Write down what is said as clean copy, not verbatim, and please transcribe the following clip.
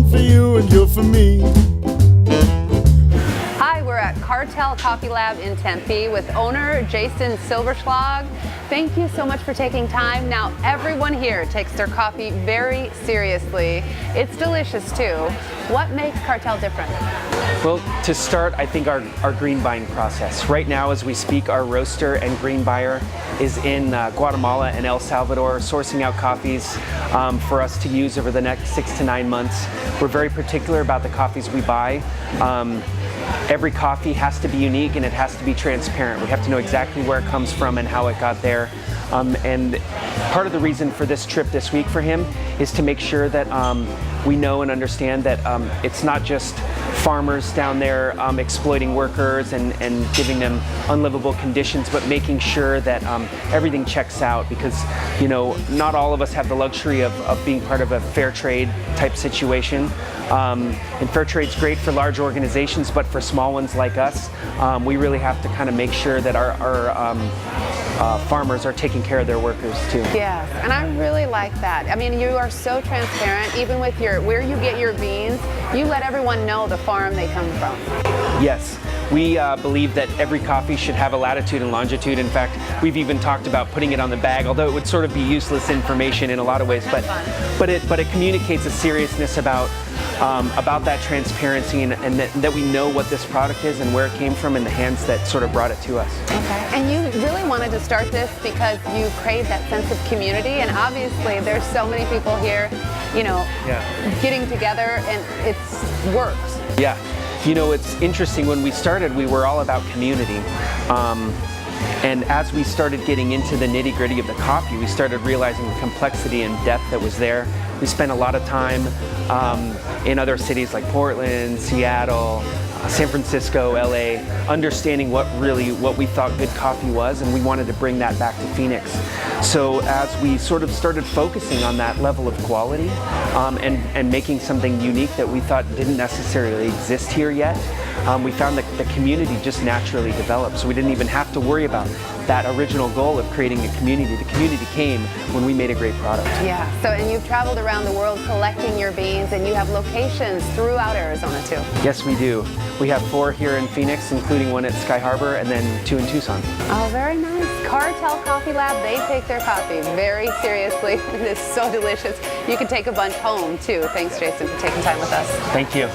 one for you and you're for me. Hi, we're at Cartel Coffee Lab in Tempe with owner Jason Silverschlag. Thank you so much for taking time. Now, everyone here takes their coffee very seriously. It's delicious too. What makes Cartel different? Well, to start, I think our green buying process. Right now, as we speak, our roaster and green buyer is in Guatemala and El Salvador, sourcing out coffees for us to use over the next 6 to 9 months. We're very particular about the coffees we buy. Every coffee has to be unique and it has to be transparent. We have to know exactly where it comes from and how it got there. And part of the reason for this trip this week for him is to make sure that we know and understand that it's not just farmers down there exploiting workers and giving them unlivable conditions, but making sure that everything checks out, because you know, not all of us have the luxury of being part of a fair trade type situation. And fair trade's great for large organizations, but for small ones like us, we really have to kind of make sure that our farmers are taking care of their workers too. Yes, and I really like that. I mean, you are so transparent, even with where you get your beans, you let everyone know the farm they come from. Yes, we believe that every coffee should have a latitude and longitude. In fact, we've even talked about putting it on the bag, although it would sort of be useless information in a lot of ways, but it communicates a seriousness about that transparency and that we know what this product is and where it came from and the hands that sort of brought it to us. Okay, and you really wanted to start this because you crave that sense of community, and obviously there's so many people here, you know, getting together, and it works. Yeah, you know, it's interesting, when we started we were all about community. And as we started getting into the nitty-gritty of the coffee, we started realizing the complexity and depth that was there. We spent a lot of time in other cities like Portland, Seattle, San Francisco, LA, understanding what we thought good coffee was, and we wanted to bring that back to Phoenix. So as we sort of started focusing on that level of quality and making something unique that we thought didn't necessarily exist here yet, we found that the community just naturally developed. So we didn't even have to worry about that original goal of creating a community. The community came when we made a great product. Yeah. So, and you've traveled around the world collecting your beans, and you have locations throughout Arizona too. Yes, we do. We have 4 here in Phoenix, including 1 at Sky Harbor, and then 2 in Tucson. Oh, very nice. Cartel Coffee Lab, they take their coffee very seriously. It is so delicious. You can take a bunch home too. Thanks, Jason, for taking time with us. Thank you.